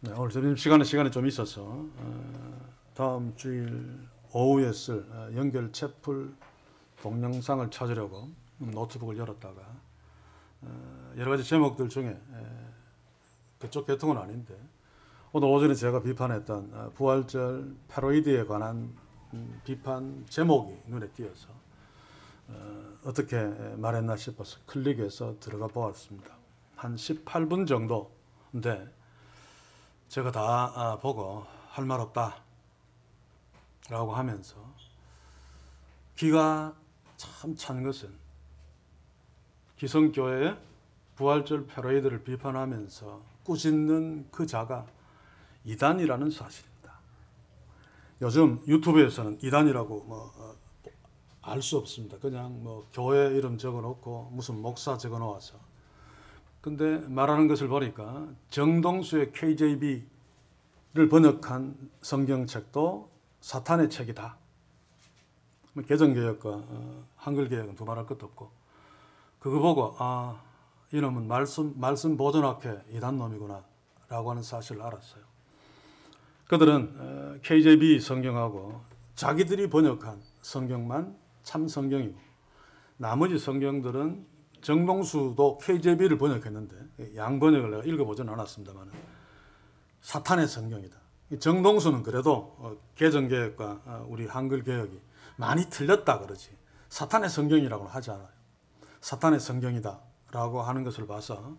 네, 오늘 점심시간에 좀 있어서 다음 주일 오후에 쓸 연결 채플 동영상을 찾으려고 노트북을 열었다가 여러 가지 제목들 중에 그쪽 계통은 아닌데 오늘 오전에 제가 비판했던 부활절 패러디에 관한 비판 제목이 눈에 띄어서 어떻게 말했나 싶어서 클릭해서 들어가 보았습니다. 한 18분 정도인데 제가 다 보고 할 말 없다 라고 하면서 기가 참 찬 것은 기성교회의 부활절 패러디를 비판하면서 꾸짖는 그 자가 이단이라는 사실입니다. 요즘 유튜브에서는 이단이라고 알 수 없습니다. 그냥 교회 이름 적어놓고 무슨 목사 적어놓아서. 근데 말하는 것을 보니까 정동수의 KJB를 번역한 성경책도 사탄의 책이다. 개정개혁과 한글개혁은 두말할 것도 없고 그거 보고 이놈은 말씀 보존학회 이단놈이구나 라고 하는 사실을 알았어요. 그들은 KJB 성경하고 자기들이 번역한 성경만 참 성경이고 나머지 성경들은 정동수도 KJB를 번역했는데 양번역을 내가 읽어보지는 않았습니다만 사탄의 성경이다. 정동수는 그래도 개정개혁과 우리 한글개혁이 많이 틀렸다 그러지 사탄의 성경이라고는 하지 않아요. 사탄의 성경이다 라고 하는 것을 봐서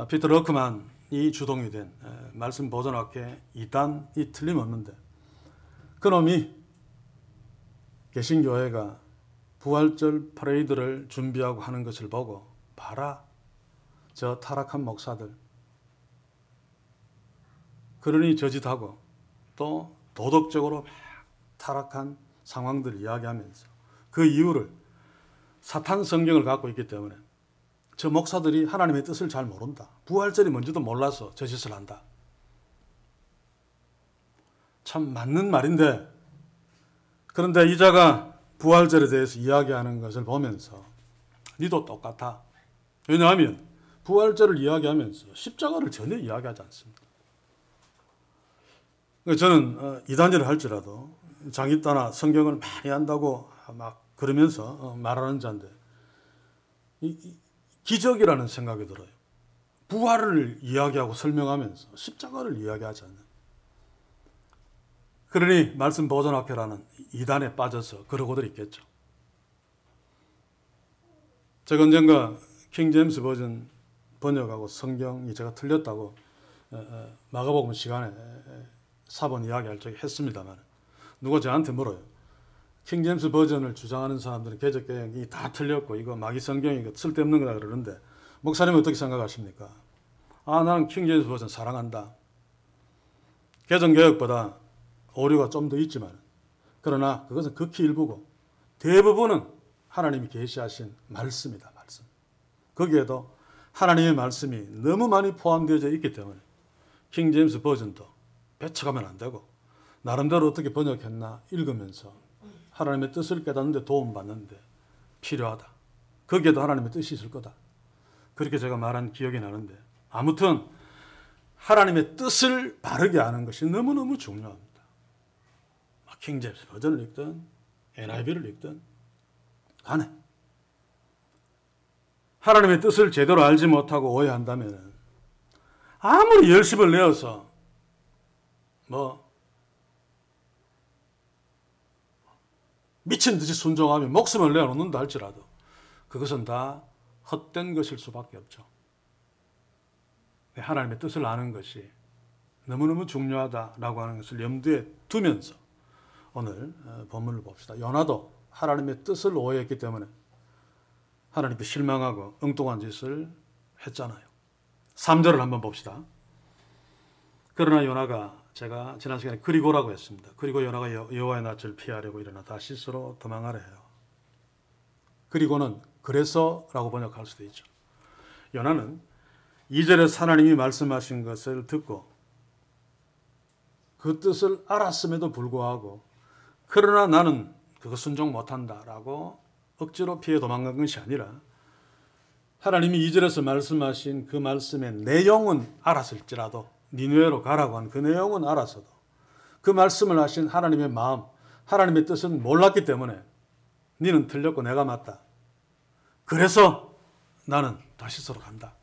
피터 러크만이 주동이 된 말씀 보존학회 이단이 틀림없는데 그놈이 개신교회가 부활절 퍼레이드를 준비하고 하는 것을 보고 봐라 저 타락한 목사들 그러니 저짓하고 또 도덕적으로 막 타락한 상황들을 이야기하면서 그 이유를 사탄 성경을 갖고 있기 때문에 저 목사들이 하나님의 뜻을 잘 모른다. 부활절이 뭔지도 몰라서 저 짓을 한다. 참 맞는 말인데 그런데 이자가 부활절에 대해서 이야기하는 것을 보면서 니도 똑같아. 왜냐하면 부활절을 이야기하면서 십자가를 전혀 이야기하지 않습니다. 저는 이단일을 할지라도 장입다나 성경을 많이 한다고 막 그러면서 말하는 자인데 기적이라는 생각이 들어요. 부활을 이야기하고 설명하면서 십자가를 이야기하지 않는. 그러니 말씀 보존학회라는 이단에 빠져서 그러고들 있겠죠. 제가 언젠가 킹제임스 버전 번역하고 성경이 제가 틀렸다고 마가복음 시간에 사본 이야기할 적에 했습니다만 누가 저한테 물어요. 킹제임스 버전을 주장하는 사람들은 개적개혁이 다 틀렸고 이거 마귀 성경이 쓸데없는 거다 그러는데 목사님은 어떻게 생각하십니까? 나는 킹제임스 버전 사랑한다. 개정개혁보다 오류가 좀 더 있지만 그러나 그것은 극히 일부고 대부분은 하나님이 계시하신 말씀이다. 말씀. 거기에도 하나님의 말씀이 너무 많이 포함되어 있기 때문에 킹제임스 버전도 배척하면 안 되고 나름대로 어떻게 번역했나 읽으면서 하나님의 뜻을 깨닫는데 도움받는데 필요하다. 거기에도 하나님의 뜻이 있을 거다. 그렇게 제가 말한 기억이 나는데 아무튼 하나님의 뜻을 바르게 아는 것이 너무너무 중요합니다. 킹제임스 버전을 읽든 NIV를 읽든 간에 하나님의 뜻을 제대로 알지 못하고 오해한다면 아무리 열심을 내어서 미친 듯이 순종하며 목숨을 내어놓는다 할지라도 그것은 다 헛된 것일 수밖에 없죠. 하나님의 뜻을 아는 것이 너무너무 중요하다라고 하는 것을 염두에 두면서 오늘 본문을 봅시다. 요나도 하나님의 뜻을 오해했기 때문에 하나님께 실망하고 엉뚱한 짓을 했잖아요. 3절을 한번 봅시다. 그러나 요나가 제가 지난 시간에 그리고라고 했습니다. 그리고 요나가 여호와의 낯을 피하려고 일어나 다시스로 도망하려 해요. 그리고는 그래서라고 번역할 수도 있죠. 요나는 2절에 하나님이 말씀하신 것을 듣고 그 뜻을 알았음에도 불구하고 그러나 나는 그거 순종 못한다라고 억지로 피해 도망간 것이 아니라 하나님이 2절에서 말씀하신 그 말씀의 내용은 알았을지라도 니느웨로 가라고 한 그 내용은 알아서도 그 말씀을 하신 하나님의 마음, 하나님의 뜻은 몰랐기 때문에 니는 틀렸고 내가 맞다. 그래서 나는 다시스로 간다.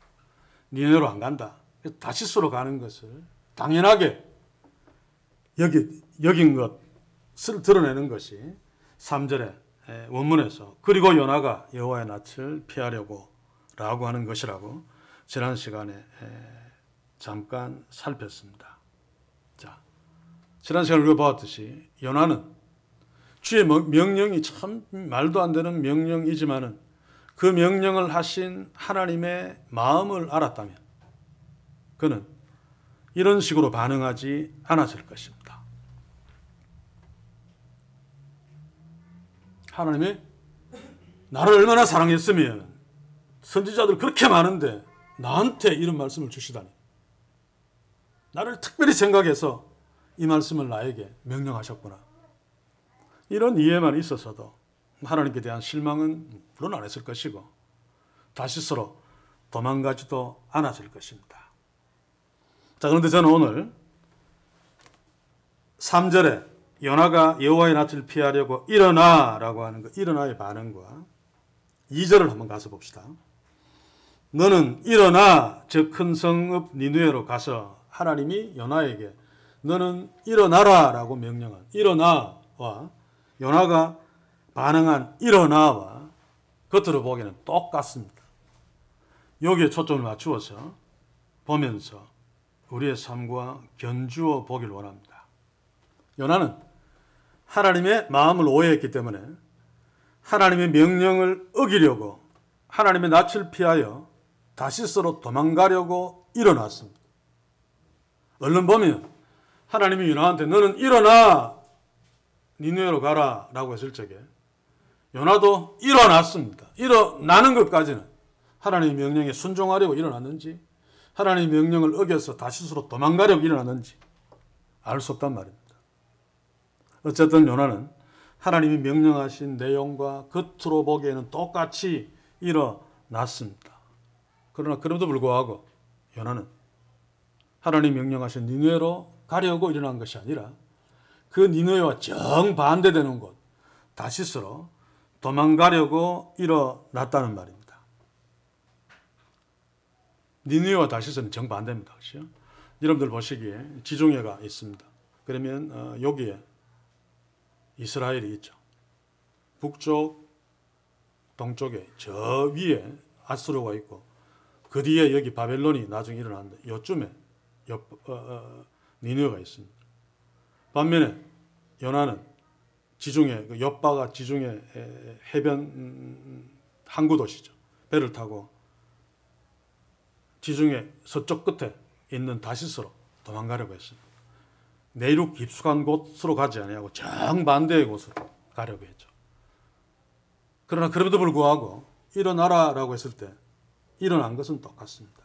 니느웨로 안 간다. 다시스로 가는 것을 당연하게 여긴 것을 드러내는 것이 3절의 원문에서 그리고 요나가 여호와의 낯을 피하려고 라고 하는 것이라고 지난 시간에 잠깐 살폈습니다. 자, 지난 시간에 우리가 보았듯이 요나는 주의 명령이 참 말도 안 되는 명령이지만은 그 명령을 하신 하나님의 마음을 알았다면 그는 이런 식으로 반응하지 않았을 것입니다. 하나님이 나를 얼마나 사랑했으면 선지자들 그렇게 많은데 나한테 이런 말씀을 주시다니. 나를 특별히 생각해서 이 말씀을 나에게 명령하셨구나. 이런 이해만 있었어도 하나님께 대한 실망은 물론 안 했을 것이고 다시스로 도망가지도 않았을 것입니다. 자, 그런데 저는 오늘 3절에 요나가 여호와의 낯을 피하려고 일어나라고 하는 것, 일어나의 반응과 2절을 한번 가서 봅시다. 너는 일어나 저 큰 성읍 니느웨로 가서 하나님이 요나에게 너는 일어나라라고 명령한 일어나와 요나가 반응한 일어나와 겉으로 보기에는 똑같습니다. 여기에 초점을 맞추어서 보면서 우리의 삶과 견주어 보길 원합니다. 요나는 하나님의 마음을 오해했기 때문에 하나님의 명령을 어기려고 하나님의 낯을 피하여 다시스로 도망가려고 일어났습니다. 얼른 보면 하나님이 요나한테 너는 일어나 니느웨로 가라 라고 했을 적에 요나도 일어났습니다. 일어나는 것까지는 하나님의 명령에 순종하려고 일어났는지 하나님의 명령을 어겨서 다시스로 도망가려고 일어났는지 알 수 없단 말입니다. 어쨌든 요나는 하나님이 명령하신 내용과 겉으로 보기에는 똑같이 일어났습니다. 그러나 그럼에도 불구하고 요나는 하나님이 명령하신 니느웨로 가려고 일어난 것이 아니라 그 니느웨와 정반대되는 곳 다시스로 도망가려고 일어났다는 말입니다. 니느웨와 다시스는 정반대입니다. 그렇죠? 여러분들 보시기에 지중해가 있습니다. 그러면 여기에 이스라엘이 있죠. 북쪽, 동쪽에 저 위에 아수르가 있고 그 뒤에 여기 바벨론이 나중에 일어났는데 요쯤에 니느웨가 있습니다. 반면에 요나는 지중해, 욥바가 지중해 해변 항구 도시죠. 배를 타고 지중해 서쪽 끝에 있는 다시스로 도망가려고 했습니다. 내륙 깊숙한 곳으로 가지 아니하고 정반대의 곳으로 가려고 했죠. 그러나 그럼에도 불구하고 일어나라라고 했을 때 일어난 것은 똑같습니다.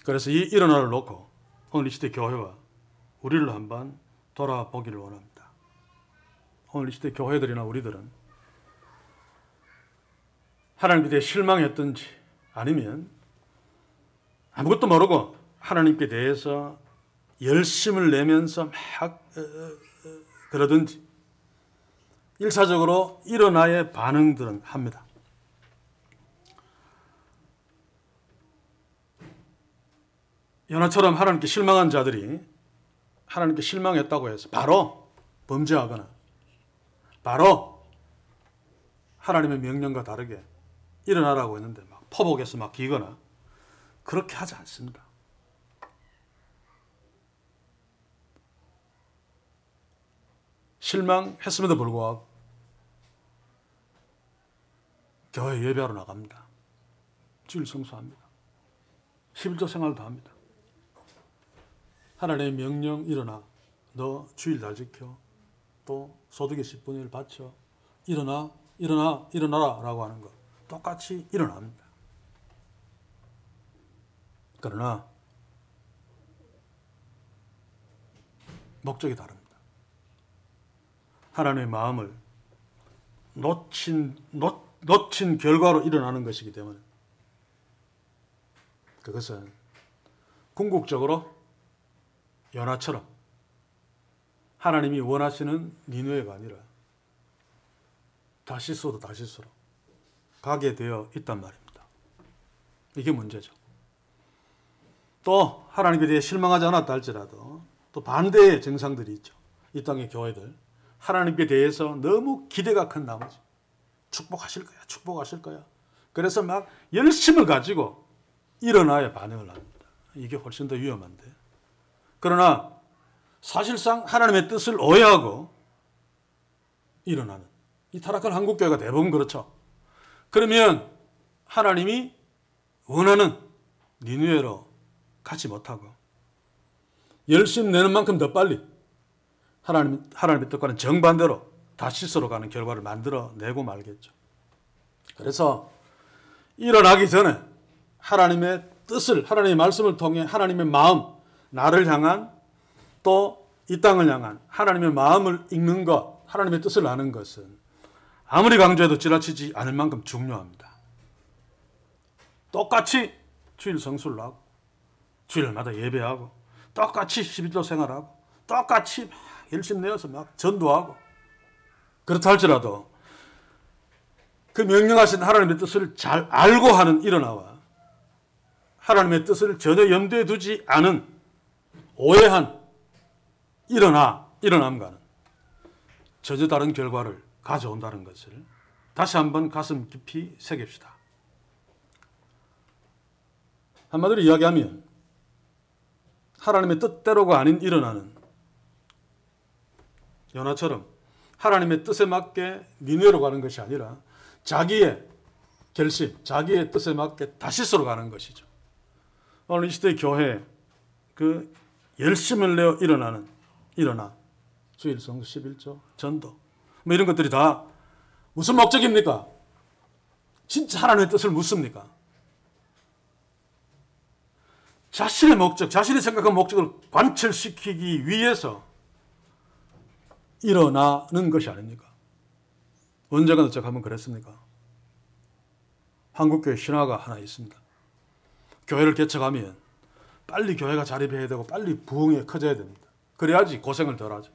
그래서 이 일어나를 놓고 오늘 이 시대 교회와 우리를 한번 돌아보기를 원합니다. 오늘 이 시대 교회들이나 우리들은 하나님께 대해 실망했든지 아니면 아무것도 모르고 하나님께 대해서 열심을 내면서 막 그러든지 일차적으로 일어나의 반응들은 합니다. 요나처럼 하나님께 실망한 자들이 하나님께 실망했다고 해서 바로 범죄하거나 바로 하나님의 명령과 다르게 일어나라고 했는데 막 포복해서 막 기거나 그렇게 하지 않습니다. 실망했음에도 불구하고 교회 예배하러 나갑니다. 주일 성수합니다. 11조 생활도 합니다. 하나님의 명령 일어나 너 주일 잘 지켜 또 소득의 10분의 1 바쳐 일어나라 라고 하는 것 똑같이 일어납니다. 그러나 목적이 다릅니다. 하나님의 마음을 놓친 결과로 일어나는 것이기 때문에 그것은 궁극적으로 요나처럼 하나님이 원하시는 니느웨가 아니라 다시스로 가게 되어 있단 말입니다. 이게 문제죠. 또 하나님에 대해 실망하지 않았다 할지라도 또 반대의 증상들이 있죠. 이 땅의 교회들 하나님께 대해서 너무 기대가 큰 나머지 축복하실 거야. 그래서 막 열심을 가지고 일어나야 반응을 합니다. 이게 훨씬 더 위험한데. 그러나 사실상 하나님의 뜻을 오해하고 일어나는 이 타락한 한국교회가 대부분 그렇죠. 그러면 하나님이 원하는 니느웨로 가지 못하고 열심 내는 만큼 더 빨리 하나님의 뜻과는 정반대로 다시스로 가는 결과를 만들어내고 말겠죠. 그래서 일어나기 전에 하나님의 뜻을, 하나님의 말씀을 통해 하나님의 마음, 나를 향한 또 이 땅을 향한 하나님의 마음을 읽는 것, 하나님의 뜻을 아는 것은 아무리 강조해도 지나치지 않을 만큼 중요합니다. 똑같이 주일 성수를 하고 주일마다 예배하고 똑같이 11조 생활하고 똑같이 막 열심히 내어서 막 전도하고 그렇다 할지라도 그 명령하신 하나님의 뜻을 잘 알고 하는 일어나와 하나님의 뜻을 전혀 염두에 두지 않은 오해한 일어남과는 전혀 다른 결과를 가져온다는 것을 다시 한번 가슴 깊이 새깁시다. 한마디로 이야기하면 하나님의 뜻대로가 아닌 일어나는 요나처럼 하나님의 뜻에 맞게 니느웨로 가는 것이 아니라 자기의 결심, 자기의 뜻에 맞게 다시스로 가는 것이죠. 오늘 이 시대의 교회 그 열심을 내어 일어나 주일 성수 11조 전도 뭐 이런 것들이 다 무슨 목적입니까? 진짜 하나님의 뜻을 묻습니까? 자신의 목적, 자신이 생각한 목적을 관철시키기 위해서 일어나는 것이 아닙니까? 언제가 도착하면 그랬습니까? 한국교회 신화가 하나 있습니다. 교회를 개척하면 빨리 교회가 자립해야 되고 빨리 부흥이 커져야 됩니다. 그래야지 고생을 덜 하죠.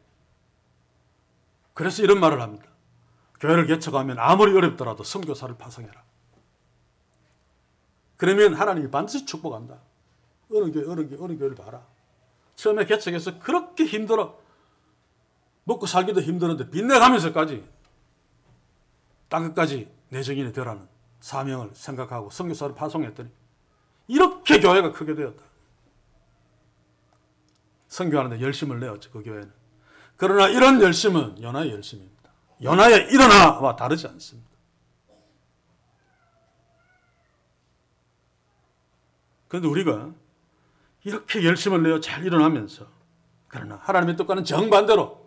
그래서 이런 말을 합니다. 교회를 개척하면 아무리 어렵더라도 선교사를 파송해라. 그러면 하나님이 반드시 축복한다. 어느 교회를 봐라. 처음에 개척해서 그렇게 힘들어. 먹고 살기도 힘들었는데 빚내가면서까지 땅끝까지 내 증인이 되라는 사명을 생각하고 선교사를 파송했더니 이렇게 교회가 크게 되었다. 선교하는데 열심을 내었죠. 그 교회는. 그러나 이런 열심은 요나의 열심입니다. 요나의 일어나와 다르지 않습니다. 그런데 우리가 이렇게 열심을 내어 잘 일어나면서 그러나 하나님의 뜻과는 정반대로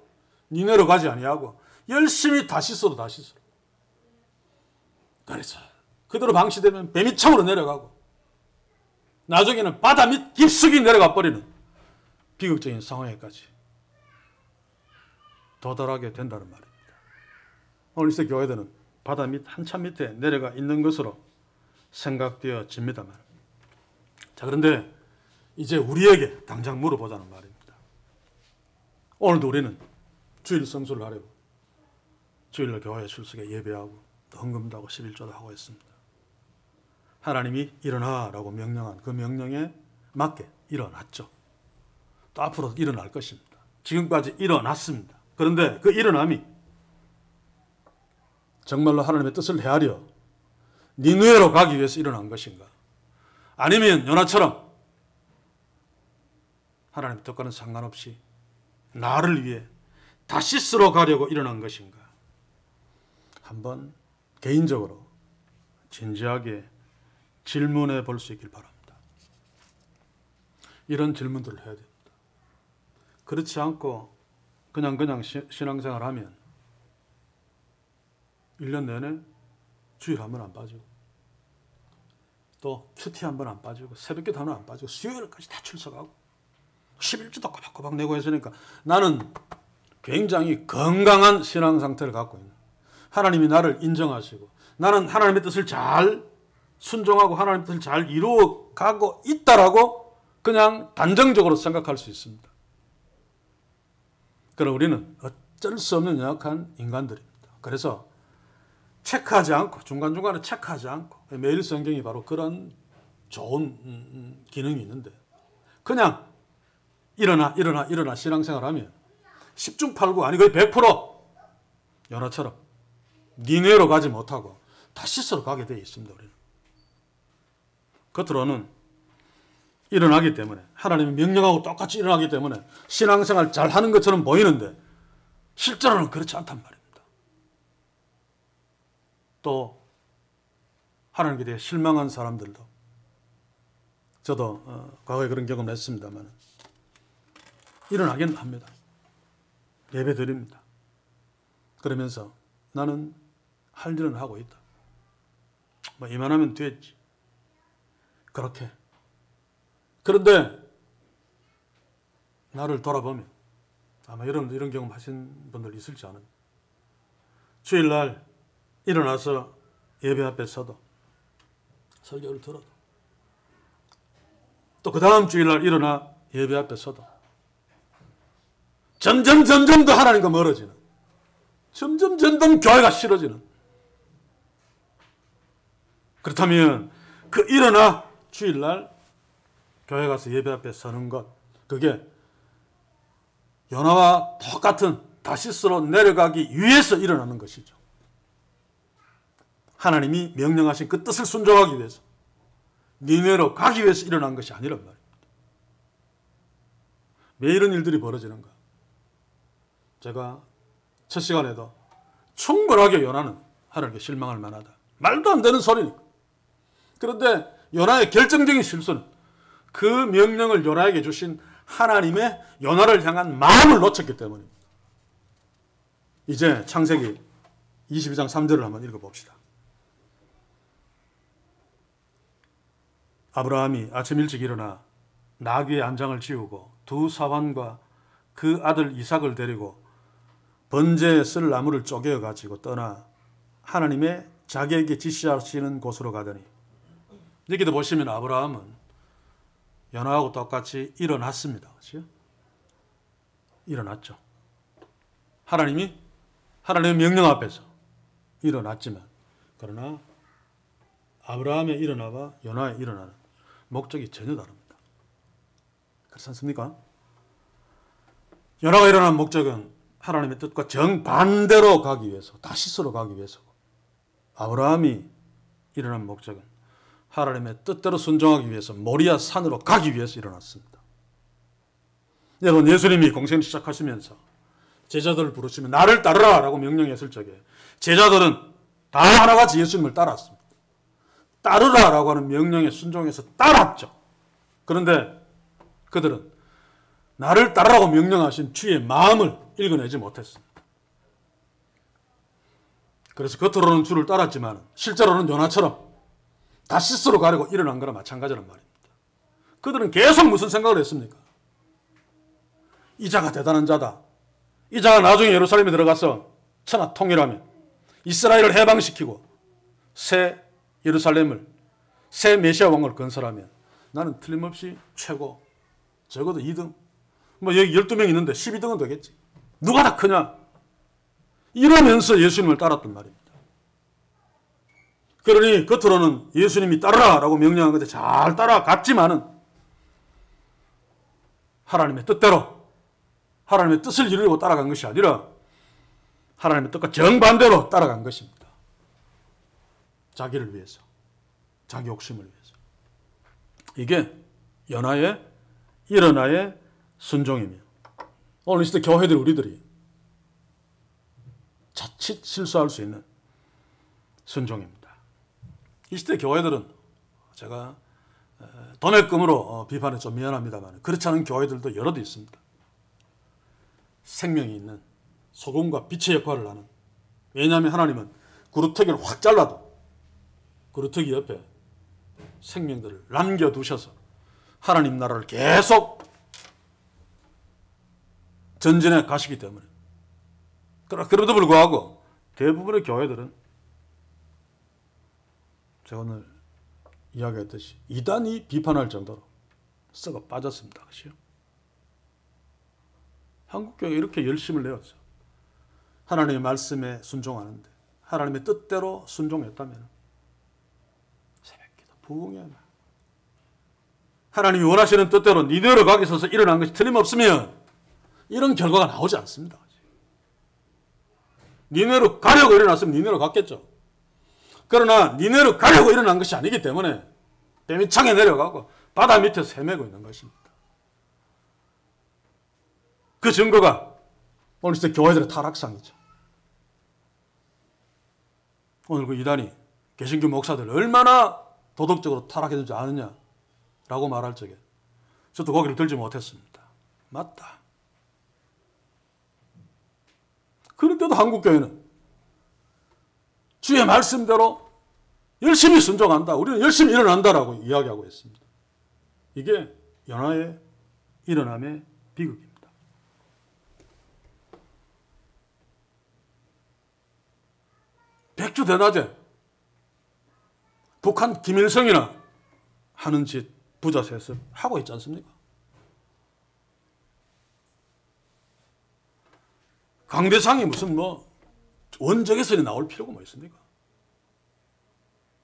니느웨로 가지 아니하고 열심히 다시스로 그래서 그대로 방치되면 배밑창으로 내려가고 나중에는 바다 밑 깊숙이 내려가 버리는 비극적인 상황에까지 도달하게 된다는 말입니다. 오늘 이 교회들은 바다 밑 한참 밑에 내려가 있는 것으로 생각되어집니다만 자 그런데 이제 우리에게 당장 물어보자는 말입니다. 오늘도 우리는 주일 성수를 하려고 주일날 교회에 출석해 예배하고 또 헌금도 하고 11조도 하고 있습니다. 하나님이 일어나라고 명령한 그 명령에 맞게 일어났죠. 또 앞으로 일어날 것입니다. 지금까지 일어났습니다. 그런데 그 일어남이 정말로 하나님의 뜻을 헤아려 니느웨로 가기 위해서 일어난 것인가? 아니면 요나처럼 하나님의 뜻과는 상관없이 나를 위해 다시스로 가려고 일어난 것인가? 한번 개인적으로 진지하게 질문해 볼 수 있길 바랍니다. 이런 질문들을 해야 됩니다. 그렇지 않고 그냥 신앙생활하면 1년 내내 주일 한 번 안 빠지고 또 큐티 한 번 안 빠지고 새벽기도 한 번 안 빠지고 수요일까지 다 출석하고 11주도 꼬박꼬박 내고 했으니까 나는 굉장히 건강한 신앙 상태를 갖고 있는 하나님이 나를 인정하시고 나는 하나님의 뜻을 잘 순종하고 하나님의 뜻을 잘 이루어가고 있다라고 그냥 단정적으로 생각할 수 있습니다. 그러나 우리는 어쩔 수 없는 연약한 인간들입니다. 그래서 체크하지 않고, 중간중간에 체크하지 않고, 매일 성경이 바로 그런 좋은 기능이 있는데, 그냥 일어나 신앙생활하면 10중 8구, 아니 거의 100% 요나처럼 니네로 가지 못하고 다시스로 가게 되어 있습니다. 우리는 겉으로는 일어나기 때문에, 하나님이 명령하고 똑같이 일어나기 때문에 신앙생활 잘하는 것처럼 보이는데 실제로는 그렇지 않단 말입니다. 또 하나님께 대해 실망한 사람들도, 저도 과거에 그런 경험을 했습니다만 일어나긴 합니다. 예배 드립니다. 그러면서 나는 할 일은 하고 있다. 뭐 이만하면 됐지. 그렇게. 그런데 나를 돌아보면, 아마 이런 경험 하신 분들 있을지 않은, 주일날 일어나서 예배 앞에 서도 설교를 들어도, 또 그 다음 주일날 일어나 예배 앞에 서도 점점 더 하나님과 멀어지는, 점점 교회가 싫어지는. 그렇다면 그 일어나 주일날 교회 가서 예배 앞에 서는 것, 그게 요나와 똑같은 다시스로 내려가기 위해서 일어나는 것이죠. 하나님이 명령하신 그 뜻을 순종하기 위해서, 니네로 가기 위해서 일어난 것이 아니란 말입니다. 왜 이런 일들이 벌어지는가? 제가 첫 시간에도 충분하게 요나는 하나님께 실망할 만하다, 말도 안 되는 소리니까. 그런데 요나의 결정적인 실수는 그 명령을 요나에게 주신 하나님의 요나를 향한 마음을 놓쳤기 때문입니다. 이제 창세기 22장 3절을 한번 읽어봅시다. 아브라함이 아침 일찍 일어나 나귀의 안장을 지우고 두 사환과 그 아들 이삭을 데리고 번제에 쓸 나무를 쪼개어 가지고 떠나 하나님의 자기에게 지시하시는 곳으로 가더니, 여기도 보시면 아브라함은 요나하고 똑같이 일어났습니다. 그렇죠? 일어났죠. 하나님의 명령 앞에서 일어났지만, 그러나 아브라함의 일어나와 요나의 일어나는 목적이 전혀 다릅니다. 그렇지 않습니까? 요나가 일어난 목적은 하나님의 뜻과 정반대로 가기 위해서, 다시스로 가기 위해서고, 아브라함이 일어난 목적은 하나님의 뜻대로 순종하기 위해서 모리아 산으로 가기 위해서 일어났습니다. 여러분, 예수님이 공생을 시작하시면서 제자들을 부르시면 나를 따르라 라고 명령했을 적에 제자들은 다 하나같이 예수님을 따랐습니다. 따르라 라고 하는 명령에 순종해서 따랐죠. 그런데 그들은 나를 따르라고 명령하신 주의 마음을 읽어내지 못했습니다. 그래서 겉으로는 주를 따랐지만 실제로는 요나처럼 다시스로 가려고 일어난 거나 마찬가지란 말입니다. 그들은 계속 무슨 생각을 했습니까? 이 자가 대단한 자다. 이 자가 나중에 예루살렘에 들어가서 천하 통일하면 이스라엘을 해방시키고 새 예루살렘을, 새 메시아 왕을 건설하면 나는 틀림없이 최고, 적어도 2등, 뭐 여기 12명 있는데 12등은 되겠지. 누가 다 크냐? 이러면서 예수님을 따랐단 말입니다. 그러니 겉으로는 예수님이 따르라 라고 명령한 것에 잘 따라갔지만은 하나님의 뜻대로, 하나님의 뜻을 이루려고 따라간 것이 아니라 하나님의 뜻과 정반대로 따라간 것입니다. 자기를 위해서, 자기 욕심을 위해서. 이게 요나의 일어나의 순종이며, 오늘 이 시대 교회들, 우리들이 자칫 실수할 수 있는 순종입니다. 이 시대 교회들은, 제가 도매금으로 비판해 좀 미안합니다만 그렇지 않은 교회들도 여럿 있습니다. 생명이 있는 소금과 빛의 역할을 하는. 왜냐하면 하나님은 구루터기를 확 잘라도 구루터기 옆에 생명들을 남겨두셔서 하나님 나라를 계속 전진해 가시기 때문에. 그럼에도 불구하고 대부분의 교회들은 제가 오늘 이야기했듯이 이단이 비판할 정도로 썩어 빠졌습니다. 그렇죠? 한국교회가 이렇게 열심을 내었죠. 하나님의 말씀에 순종하는데 하나님의 뜻대로 순종했다면 새벽기도 부흥해야 돼. 하나님이 원하시는 뜻대로 니네로 가게 서서 일어난 것이 틀림없으면 이런 결과가 나오지 않습니다. 니네로 가려고 일어났으면 니네로 갔겠죠. 그러나 니네로 가려고 일어난 것이 아니기 때문에 뱀이 창에 내려가고 바다 밑에서 헤매고 있는 것입니다. 그 증거가 오늘 진짜 교회들의 타락상이죠. 오늘 그 이단이 개신교 목사들 얼마나 도덕적으로 타락했는지 아느냐라고 말할 적에 저도 고개를 들지 못했습니다. 맞다. 그런데도 한국교회는 주의 말씀대로 열심히 순종한다. 우리는 열심히 일어난다라고 이야기하고 있습니다. 이게 연하의 일어남의 비극입니다. 백주대낮에 북한 김일성이나 하는 짓 부자 세습 하고 있지 않습니까? 강대상이 무슨 원적외선이 나올 필요가 뭐 있습니까?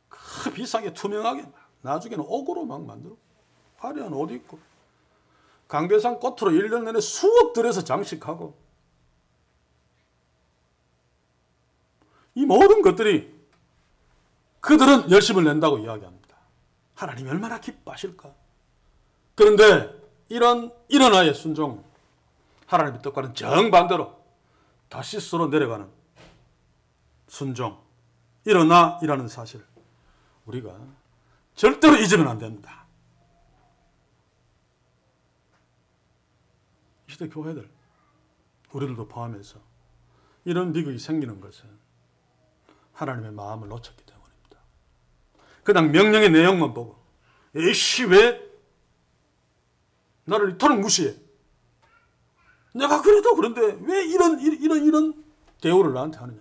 그 비싸게 투명하게 나중에는 옥으로 막 만들고 화려한 옷 입고 강대상 꽃으로 1년 내내 수억 들여서 장식하고 이 모든 것들이 그들은 열심을 낸다고 이야기합니다. 하나님이 얼마나 기뻐하실까? 그런데 이런 일어나의 순종, 하나님의 뜻과는 정반대로 다시스로 내려가는 순종, 일어나이라는 사실 우리가 절대로 잊으면 안 됩니다. 이 시대 교회들, 우리들도 포함해서 이런 비극이 생기는 것은 하나님의 마음을 놓쳤기 때문입니다. 그냥 명령의 내용만 보고 에이씨 왜 나를 이토록 무시해? 내가 그래도 그런데 왜 이런 대우를 나한테 하느냐?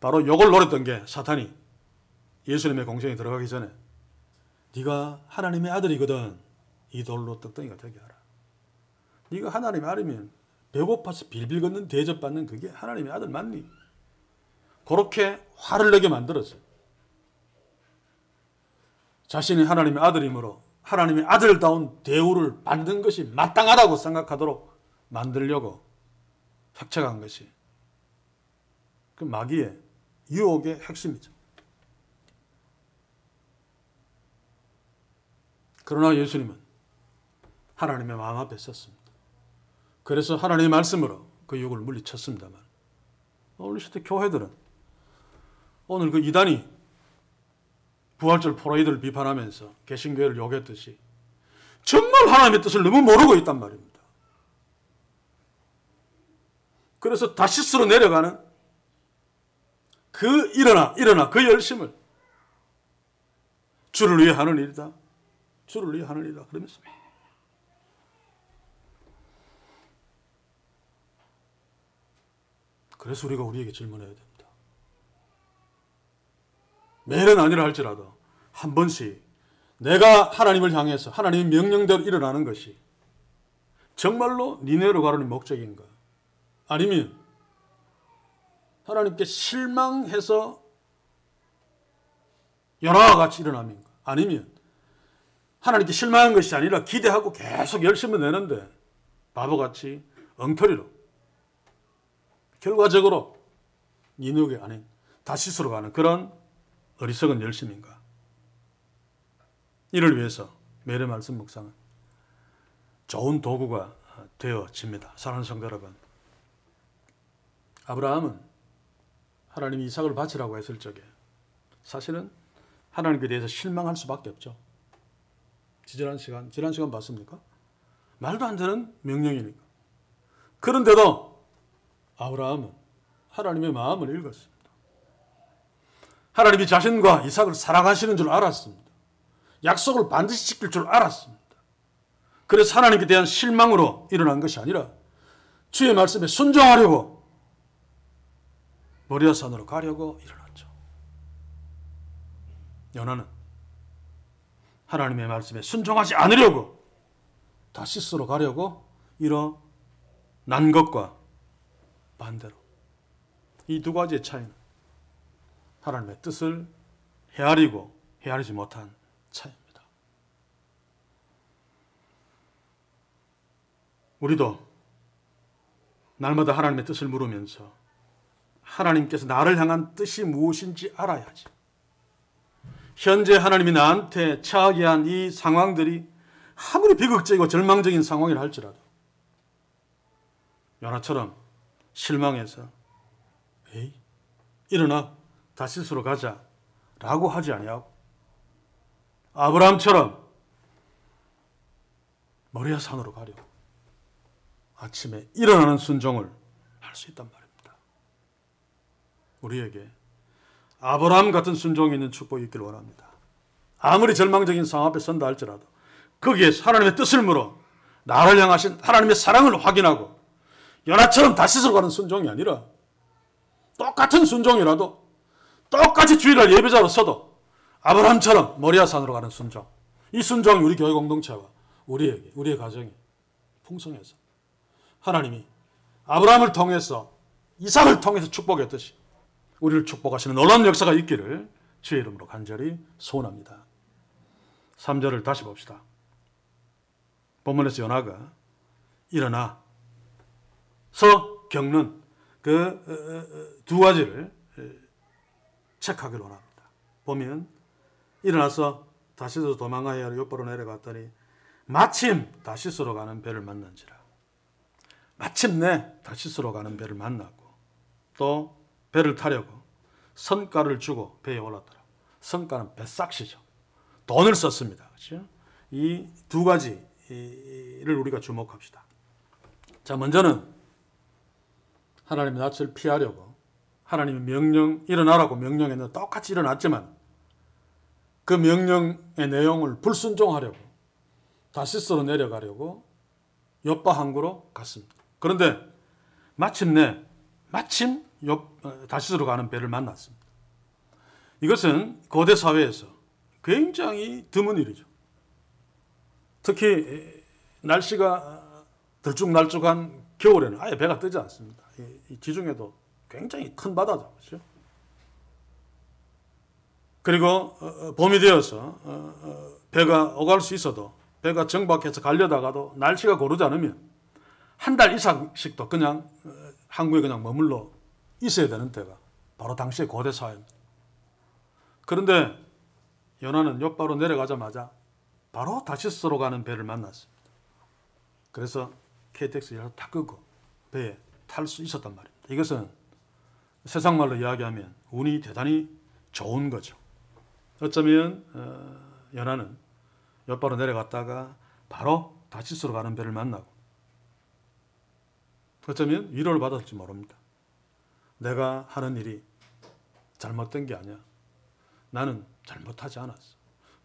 바로 욕을 노렸던 게 사탄이 예수님의 공생에 들어가기 전에 네가 하나님의 아들이거든 이 돌로 떡덩이가 되게 하라. 네가 하나님의 아들이면 배고파서 빌빌 걷는 대접받는 그게 하나님의 아들 맞니? 그렇게 화를 내게 만들었어요. 자신이 하나님의 아들이므로 하나님의 아들다운 대우를 받는 것이 마땅하다고 생각하도록 만들려고 획책한 것이 그 마귀의 유혹의 핵심이죠. 그러나 예수님은 하나님의 마음 앞에 섰습니다. 그래서 하나님의 말씀으로 그 유혹을 물리쳤습니다만 오늘 시대 교회들은 오늘 그 이단이 부활절 포로이들을 비판하면서 개신교회를 욕했듯이 정말 하나님의 뜻을 너무 모르고 있단 말입니다. 그래서 다시스로 내려가는 그 일어나 그 열심을 주를 위해 하는 일이다. 주를 위해 하는 일이다. 그러면서 그래서 우리가 우리에게 질문해야 됩니다. 매일은 아니라 할지라도 한 번씩 내가 하나님을 향해서 하나님의 명령대로 일어나는 것이 정말로 니네로 가려는 목적인가? 아니면 하나님께 실망해서 연화와 같이 일어남인가? 아니면 하나님께 실망한 것이 아니라 기대하고 계속 열심히 내는데 바보같이 엉터리로 결과적으로 니누게 아닌 다시스로 가는 그런 어리석은 열심인가? 이를 위해서 매일의 말씀 묵상은 좋은 도구가 되어집니다. 사랑하는 성도 여러분, 아브라함은 하나님이 이삭을 바치라고 했을 적에 사실은 하나님께 대해서 실망할 수밖에 없죠. 지난 시간 봤습니까? 말도 안 되는 명령이니까. 그런데도 아브라함은 하나님의 마음을 읽었습니다. 하나님이 자신과 이삭을 사랑하시는 줄 알았습니다. 약속을 반드시 지킬 줄 알았습니다. 그래서 하나님께 대한 실망으로 일어난 것이 아니라 주의 말씀에 순종하려고 모리아산으로 가려고 일어났죠. 요나는 하나님의 말씀에 순종하지 않으려고 다시스로 가려고 일어난 것과 반대로 이 두 가지의 차이는 하나님의 뜻을 헤아리고 헤아리지 못한 차이입니다. 우리도 날마다 하나님의 뜻을 물으면서 하나님께서 나를 향한 뜻이 무엇인지 알아야지. 현재 하나님이 나한테 처하게 한 이 상황들이 아무리 비극적이고 절망적인 상황이라 할지라도 요나처럼 실망해서 에이 일어나 다시스로 가자 라고 하지 아니하고 아브라함처럼 모리아 산으로 가려고 아침에 일어나는 순종을 할 수 있단 말입니다. 우리에게 아브라함 같은 순종이 있는 축복이 있기를 원합니다. 아무리 절망적인 상황 앞에 선다 할지라도 거기에 하나님의 뜻을 물어 나를 향하신 하나님의 사랑을 확인하고 요나처럼 다시스로 가는 순종이 아니라 똑같은 순종이라도 똑같이 주일날 예배자로 서도 아브라함처럼 모리아 산으로 가는 순종, 이 순종이 우리 교회 공동체와 우리에게, 우리의 가정이 풍성해서 하나님이 아브라함을 통해서 이삭을 통해서 축복했듯이 우리를 축복하시는 놀라운 역사가 있기를 주의 이름으로 간절히 소원합니다. 3절을 다시 봅시다. 본문에서 요나가 일어나서 겪는 그 두 가지를 체크하기를 원합니다. 보면 일어나서 다시스로 도망하여 옆으로 내려갔더니 마침 다시스로 가는 배를 만난지라. 마침내 다시스로 가는 배를 만나고 또 배를 타려고 선가를 주고 배에 올랐더라. 선가는 배삭시죠. 돈을 썼습니다. 그렇죠? 이 두 가지를 우리가 주목합시다. 자, 먼저는 하나님의 낯을 피하려고 하나님의 명령, 일어나라고 명령했는데 똑같이 일어났지만 그 명령의 내용을 불순종하려고 다시스로 내려가려고 욥바 항구로 갔습니다. 그런데 마침 다시스로 가는 배를 만났습니다. 이것은 고대 사회에서 굉장히 드문 일이죠. 특히 날씨가 들쭉날쭉한 겨울에는 아예 배가 뜨지 않습니다. 이 지중해도 굉장히 큰 바다죠. 그렇죠? 그리고 봄이 되어서 배가 오갈 수 있어도 배가 정박해서 가려다가도 날씨가 고르지 않으면 한 달 이상씩도 그냥 항구에 그냥 머물러 있어야 되는 때가 바로 당시의 고대 사회입니다. 그런데 요나는 욥바로 내려가자마자 바로 다시스로 가는 배를 만났습니다. 그래서 KTX를 다 끄고 배에 탈 수 있었단 말입니다. 이것은 세상 말로 이야기하면 운이 대단히 좋은 거죠. 어쩌면 요나는 욥바로 내려갔다가 바로 다시스로 가는 배를 만나고 어쩌면 위로를 받았을지 모릅니다. 내가 하는 일이 잘못된 게 아니야. 나는 잘못하지 않았어.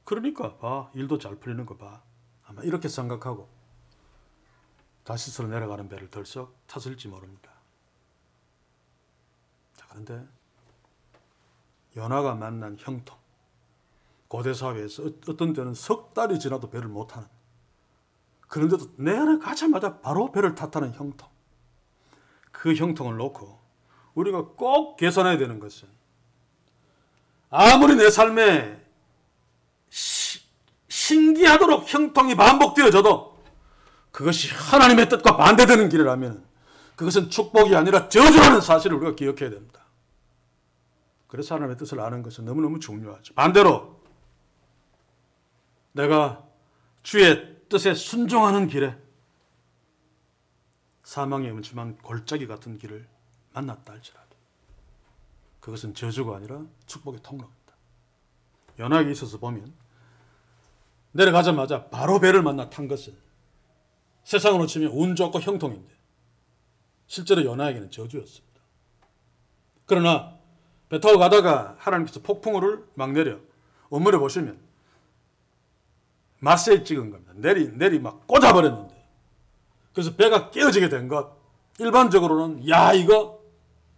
그러니까 봐, 일도 잘 풀리는 거 봐. 아마 이렇게 생각하고 다시스로 내려가는 배를 덜썩 탔을지 모릅니다. 자, 그런데 요나가 만난 형통, 고대 사회에서 어떤 때는 석 달이 지나도 배를 못 타는, 그런데도 내려가자마자 바로 배를 탔다는 형통, 그 형통을 놓고 우리가 꼭 계산해야 되는 것은 아무리 내 삶에 신기하도록 형통이 반복되어져도 그것이 하나님의 뜻과 반대되는 길이라면 그것은 축복이 아니라 저주라는 사실을 우리가 기억해야 됩니다. 그래서 하나님의 뜻을 아는 것은 너무너무 중요하죠. 반대로 내가 주의 뜻에 순종하는 길에 사망의 음침한 골짜기 같은 길을 만났다 할지라도 그것은 저주가 아니라 축복의 통로입니다. 요나에게 있어서 보면 내려가자마자 바로 배를 만나 탄 것은 세상으로 치면 운 좋고 형통인데 실제로 요나에게는 저주였습니다. 그러나 배 타고 가다가 하나님께서 폭풍우를 막 내려 원문에 보시면 마스에 찍은 겁니다. 내리 막 꽂아버렸는데 그래서 배가 깨어지게 된 것, 일반적으로는 야 이거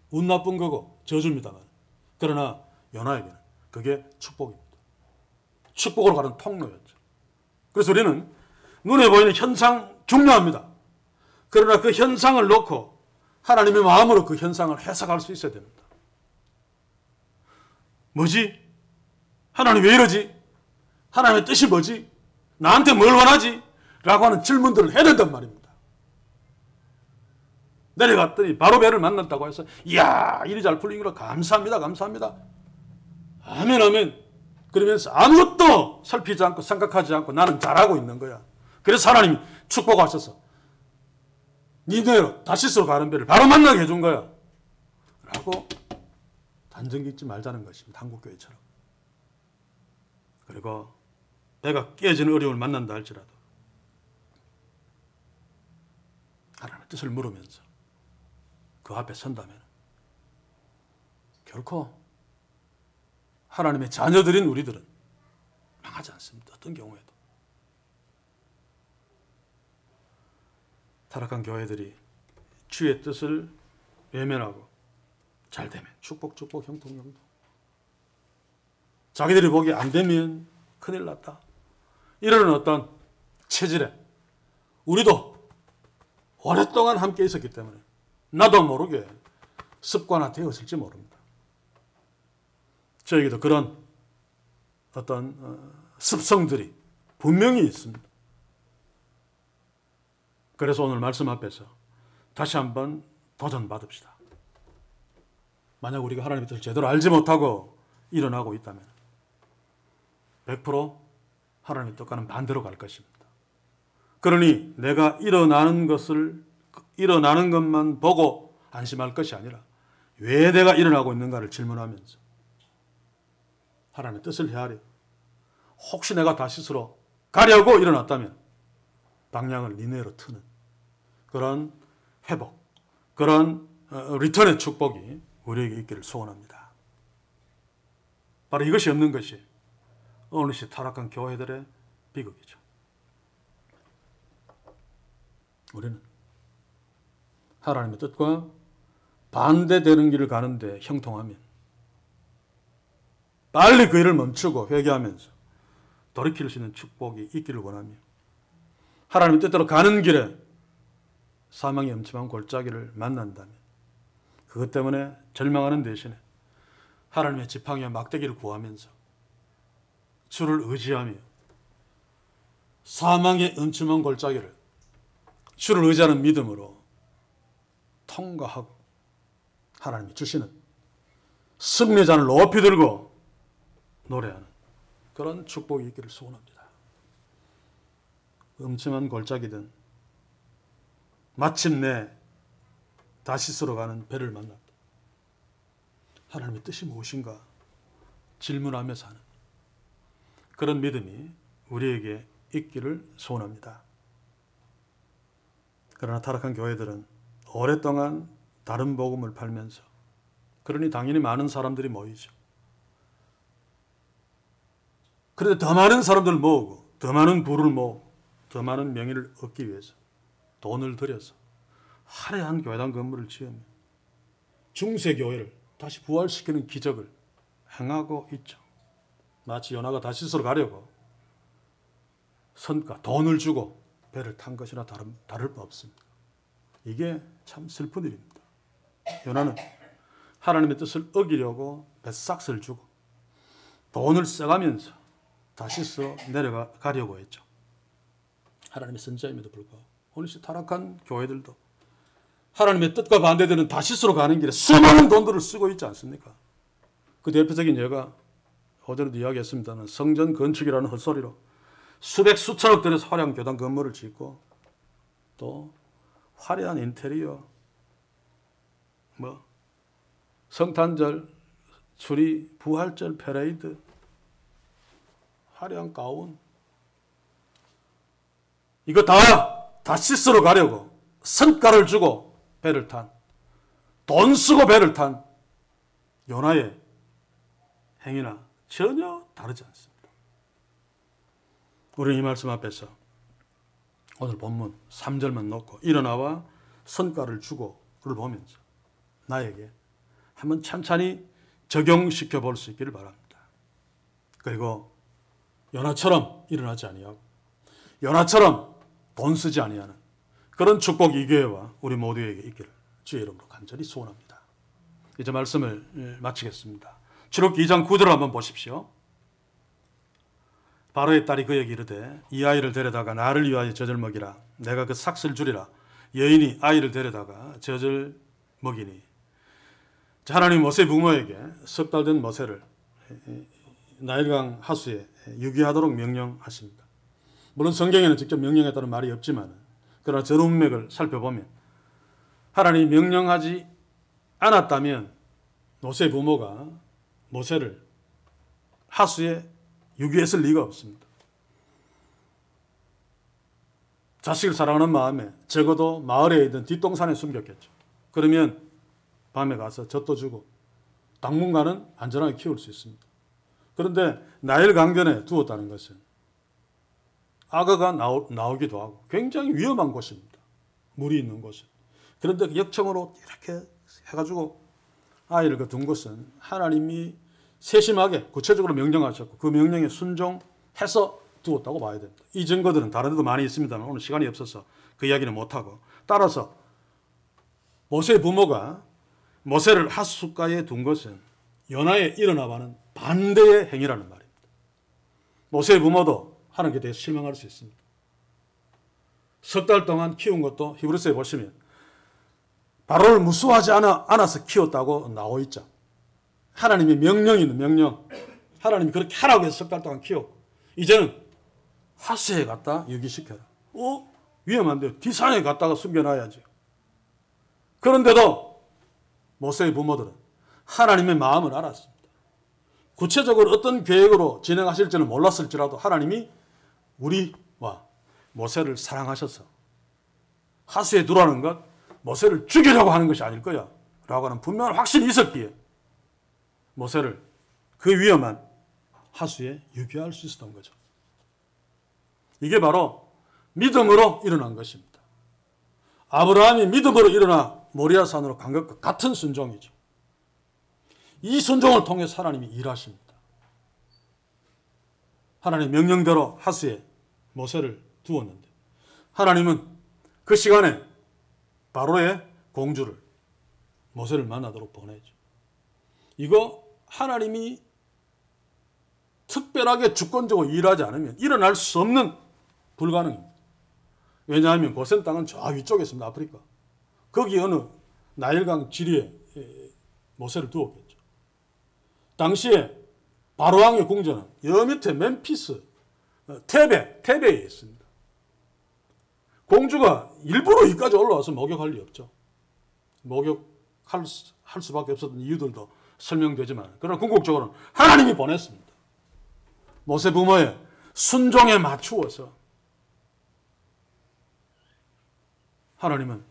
운 나쁜 거고 저주입니다만 그러나 요나에게는 그게 축복입니다. 축복으로 가는 통로였죠. 그래서 우리는 눈에 보이는 현상 중요합니다. 그러나 그 현상을 놓고 하나님의 마음으로 그 현상을 해석할 수 있어야 됩니다. 뭐지? 하나님 왜 이러지? 하나님의 뜻이 뭐지? 나한테 뭘 원하지? 라고 하는 질문들을 해야 된단 말입니다. 내려갔더니 바로 배를 만났다고 해서 이야 일이 잘 풀리기로 감사합니다. 감사합니다. 아멘 아멘. 그러면서 아무것도 살피지 않고 생각하지 않고 나는 잘하고 있는 거야. 그래서 하나님이 축복하셔서 니네로 다시스로 가는 배를 바로 만나게 해준 거야. 라고 단정 짓지 말자는 것입니다. 한국교회처럼. 그리고 배가 깨지는 어려움을 만난다 할지라도 하나님의 뜻을 물으면서 그 앞에 선다면 결코 하나님의 자녀들인 우리들은 망하지 않습니다. 어떤 경우에도. 타락한 교회들이 주의 뜻을 외면하고 잘되면 축복 형통. 자기들이 보기에 안 되면 큰일 났다. 이런 어떤 체질에 우리도 오랫동안 함께 있었기 때문에 나도 모르게 습관화되었을지 모릅니다. 저에게도 그런 어떤 습성들이 분명히 있습니다. 그래서 오늘 말씀 앞에서 다시 한번 도전받읍시다. 만약 우리가 하나님의 뜻을 제대로 알지 못하고 일어나고 있다면 100% 하나님의 뜻과는 반대로 갈 것입니다. 그러니 내가 일어나는 것만 보고 안심할 것이 아니라 왜 내가 일어나고 있는가를 질문하면서 하나님의 뜻을 헤아려 혹시 내가 다시스로 가려고 일어났다면 방향을 니네로 트는 그런 회복, 그런 리턴의 축복이 우리에게 있기를 소원합니다. 바로 이것이 없는 것이 어느새 타락한 교회들의 비극이죠. 우리는 하나님의 뜻과 반대되는 길을 가는데 형통하면 빨리 그 일을 멈추고 회개하면서 돌이킬 수 있는 축복이 있기를 원하며 하나님의 뜻대로 가는 길에 사망의 음침한 골짜기를 만난다면 그것 때문에 절망하는 대신에 하나님의 지팡이와 막대기를 구하면서 주를 의지하며 사망의 음침한 골짜기를 주를 의지하는 믿음으로 통과하고 하나님이 주시는 승리의 잔을 높이 들고 노래하는 그런 축복이 있기를 소원합니다. 음침한 골짜기든 마침내 다시스로 가는 배를 만났다. 하나님의 뜻이 무엇인가 질문하면서 하는 그런 믿음이 우리에게 있기를 소원합니다. 그러나 타락한 교회들은 오랫동안 다른 복음을 팔면서 그러니 당연히 많은 사람들이 모이죠. 그런데 더 많은 사람들을 모으고 더 많은 부를 모으고 더 많은 명예를 얻기 위해서 돈을 들여서 화려한 교회당 건물을 지으며 중세교회를 다시 부활시키는 기적을 행하고 있죠. 마치 요나가 다시스로 가려고 선가 돈을 주고 배를 탄 것이나 다를 바 없습니다. 이게 참 슬픈 일입니다. 요나는 하나님의 뜻을 어기려고 뱃삭스를 주고 돈을 써가면서 다시스로 내려가려고 했죠. 하나님의 선지자임에도 불구하고 오늘 타락한 교회들도 하나님의 뜻과 반대되는 다시스로 가는 길에 수많은 돈들을 쓰고 있지 않습니까? 그 대표적인 예가 어제도 이야기했습니다만 성전 건축이라는 헛소리로 수백 수천억 들여서 화려한 교당 건물을 짓고 또 화려한 인테리어 성탄절 수리 부활절 패레이드 화려한 가운 이거 다 다시스로 가려고 성가를 주고 배를 탄 돈 쓰고 배를 탄 요나의 행위나 전혀 다르지 않습니다. 우리는 이 말씀 앞에서 오늘 본문 3절만 놓고 일어나와 성가를 주고를 보면서 나에게 한번 찬찬히 적용시켜 볼 수 있기를 바랍니다. 그리고 요나처럼 일어나지 아니하고 요나처럼 돈 쓰지 아니하는 그런 축복이 이 교회와 우리 모두에게 있기를 주의 이름으로 간절히 소원합니다. 이제 말씀을 마치겠습니다. 출애굽기 2장 9절을 한번 보십시오. 바로의 딸이 그에게 이르되 이 아이를 데려다가 나를 위하여 젖을 먹이라. 내가 그 삭슬 주리라. 여인이 아이를 데려다가 젖을 먹이니. 하나님 모세 부모에게 석 달 된 모세를 나일강 하수에 유기하도록 명령하십니다. 물론 성경에는 직접 명령했다는 말이 없지만 그러나 전운맥을 살펴보면 하나님이 명령하지 않았다면 모세 부모가 모세를 하수에 유기했을 리가 없습니다. 자식을 사랑하는 마음에 적어도 마을에 있던 뒷동산에 숨겼겠죠. 그러면 밤에 가서 젖도 주고 당분간은 안전하게 키울 수 있습니다. 그런데 나일 강변에 두었다는 것은 악어가 나오기도 하고 굉장히 위험한 곳입니다. 물이 있는 곳은. 그런데 역청으로 이렇게 해가지고 아이를 둔 것은 하나님이 세심하게 구체적으로 명령하셨고 그 명령에 순종해서 두었다고 봐야 됩니다. 이 증거들은 다른 데도 많이 있습니다만 오늘 시간이 없어서 그 이야기는 못하고 따라서 모세 부모가 모세를 하숫가에 둔 것은 요나의 일어나와는 반대의 행위라는 말입니다. 모세 부모도 하나님께 대해서 실망할 수 있습니다. 석 달 동안 키운 것도 히브리서에 보시면 바로를 무수하지 않아서 키웠다고 나와 있죠. 하나님의 명령이 있는 명령. 하나님이 그렇게 하라고 해서 석 달 동안 키웠고 이제는 하수에 갖다 유기시켜라. 위험한데요. 뒤산에 갖다가 숨겨놔야죠. 그런데도 모세의 부모들은 하나님의 마음을 알았습니다. 구체적으로 어떤 계획으로 진행하실지는 몰랐을지라도 하나님이 우리와 모세를 사랑하셔서 하수에 두라는 것 모세를 죽이려고 하는 것이 아닐 거야 라고 하는 분명한 확신이 있었기에 모세를 그 위험한 하수에 유기할 수 있었던 거죠. 이게 바로 믿음으로 일어난 것입니다. 아브라함이 믿음으로 일어나 모리아산으로 간 것과 같은 순종이죠. 이 순종을 통해서 하나님이 일하십니다. 하나님의 명령대로 하수에 모세를 두었는데 하나님은 그 시간에 바로의 공주를 모세를 만나도록 보내죠. 이거 하나님이 특별하게 주권적으로 일하지 않으면 일어날 수 없는 불가능입니다. 왜냐하면 고센 땅은 저 위쪽에 있습니다. 아프리카. 거기 어느 나일강 지리에 모세를 두었겠죠. 당시에 바로왕의 궁전은 여 밑에 멤피스, 테베에 있습니다. 공주가 일부러 여기까지 올라와서 목욕할 리 없죠. 목욕할 수밖에 없었던 이유들도 설명되지만 그러나 궁극적으로는 하나님이 보냈습니다. 모세 부모의 순종에 맞추어서 하나님은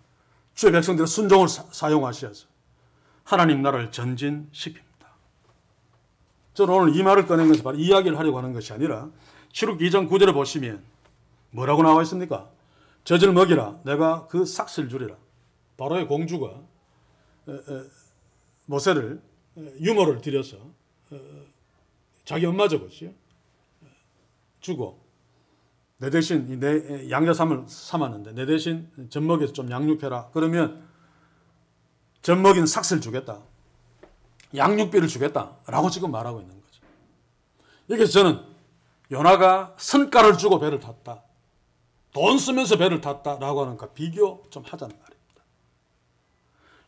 주의 백성들의 순종을 사용하셔서 하나님 나라를 전진시킵니다. 저는 오늘 이 말을 꺼낸 것은 바로 이야기를 하려고 하는 것이 아니라 출애굽기 2장 9절을 보시면 뭐라고 나와 있습니까? 젖을 먹이라. 내가 그 삭슬 주리라. 바로의 공주가 모세를 유모를 들여서 자기 엄마 적었지요. 주고 내 대신 내 양자삼을 삼았는데 내 대신 젖먹여서 좀 양육해라. 그러면 젖먹인 삭슬 주겠다. 양육비를 주겠다라고 지금 말하고 있는 거죠. 여기서 저는 요나가 선가를 주고 배를 탔다. 돈 쓰면서 배를 탔다라고 하는 것 비교 좀 하자는 말입니다.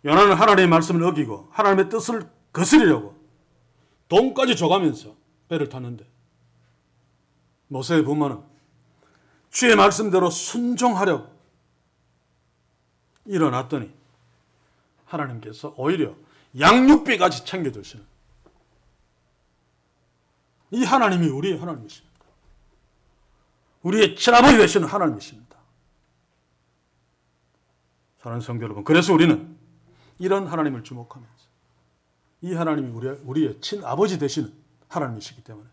요나는 하나님의 말씀을 어기고 하나님의 뜻을 거스리려고 돈까지 줘가면서 배를 탔는데 모세의 부모는 주의 말씀대로 순종하려고 일어났더니 하나님께서 오히려 양육비까지 챙겨주시는 이 하나님이 우리의 하나님이십니다. 우리의 친아버지 되시는 하나님이십니다. 사랑하는 성도 여러분, 그래서 우리는 이런 하나님을 주목하면서 이 하나님이 우리의 친아버지 되시는 하나님이시기 때문에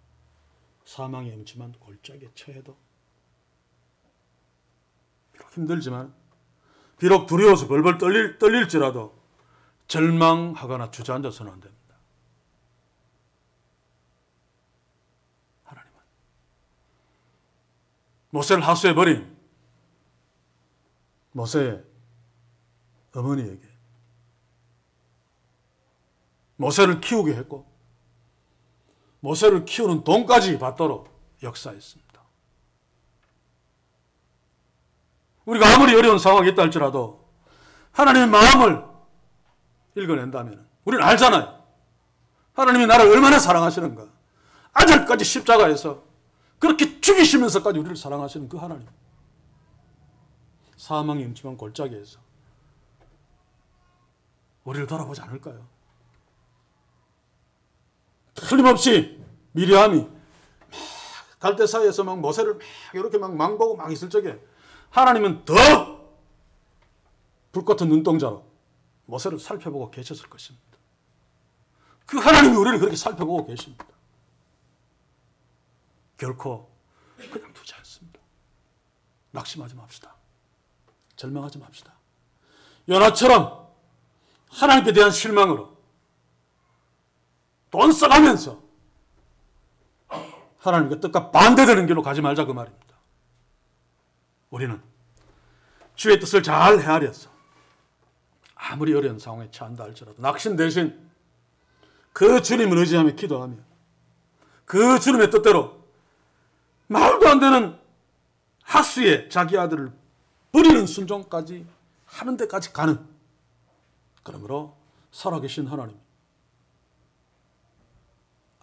사망의 음침한 골짜기에 처해도 비록 힘들지만 비록 두려워서 벌벌 떨릴지라도 절망하거나 주저앉아서는 안 됩니다. 하나님은 모세를 하수해버린 모세의 어머니에게 모세를 키우게 했고 모세를 키우는 돈까지 받도록 역사했습니다. 우리가 아무리 어려운 상황이 있다 할지라도 하나님의 마음을 읽어낸다면 우리는 알잖아요. 하나님이 나를 얼마나 사랑하시는가. 아들까지 십자가에서 그렇게 죽이시면서까지 우리를 사랑하시는 그 하나님. 사망의 음침한 골짜기에서 우리를 돌아보지 않을까요? 틀림없이 미리암이 갈대 사이에서 막 모세를 막 이렇게 막 망보고 막 있을 적에 하나님은 더 불같은 눈동자로 모세를 살펴보고 계셨을 것입니다. 그 하나님이 우리를 그렇게 살펴보고 계십니다. 결코 그냥 두지 않습니다. 낙심하지 맙시다. 절망하지 맙시다. 요나처럼 하나님께 대한 실망으로 돈 써가면서 하나님께 뜻과 반대되는 길로 가지 말자 그 말입니다. 우리는 주의 뜻을 잘 헤아려서 아무리 어려운 상황에 처한다 할지라도 낙심 대신 그 주님을 의지하며 기도하며 그 주님의 뜻대로 말도 안 되는 하수에 자기 아들을 버리는 순종까지 하는 데까지 가는, 그러므로 살아계신 하나님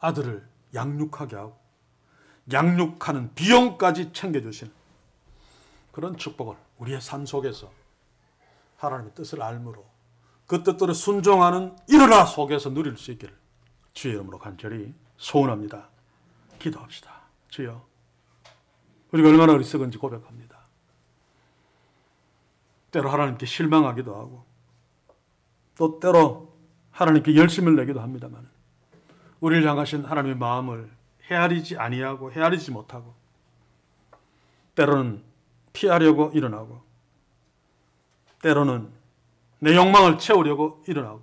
아들을 양육하게 하고 양육하는 비용까지 챙겨주시는 그런 축복을 우리의 삶 속에서 하나님의 뜻을 알므로 그 뜻대로 순종하는 일어나 속에서 누릴 수 있기를 주의 이름으로 간절히 소원합니다. 기도합시다. 주여, 우리가 얼마나 어리석은지 고백합니다. 때로 하나님께 실망하기도 하고 또 때로 하나님께 열심을 내기도 합니다만 우리를 향하신 하나님의 마음을 헤아리지 아니하고 헤아리지 못하고 때로는 피하려고 일어나고 때로는 내 욕망을 채우려고 일어나고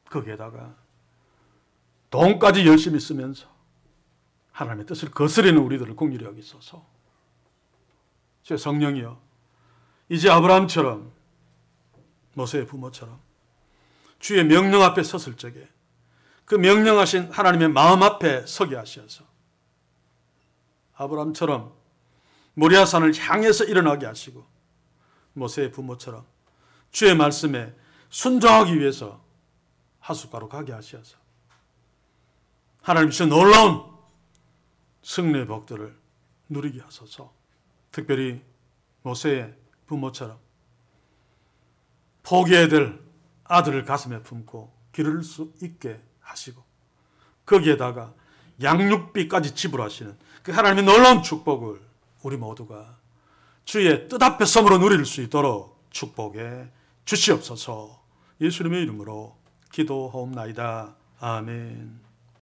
거기에다가 돈까지 열심히 쓰면서 하나님의 뜻을 거스리는 우리들을 긍휼히 여기소서. 제 성령이여, 이제 아브라함처럼 모세의 부모처럼 주의 명령 앞에 섰을 적에 그 명령하신 하나님의 마음 앞에 서게 하셔서 아브라함처럼 모리아산을 향해서 일어나게 하시고 모세의 부모처럼 주의 말씀에 순종하기 위해서 하숫가로 가게 하셔서 하나님 주신 놀라운 승리의 복들을 누리게 하소서. 특별히 모세의 부모처럼 포기해야 될 아들을 가슴에 품고 기를 수 있게 하시고 거기에다가 양육비까지 지불하시는 그 하나님의 놀라운 축복을 우리 모두가 주의 뜻 앞에 섬으로 누릴 수 있도록 축복해 주시옵소서. 예수님의 이름으로 기도하옵나이다. 아멘.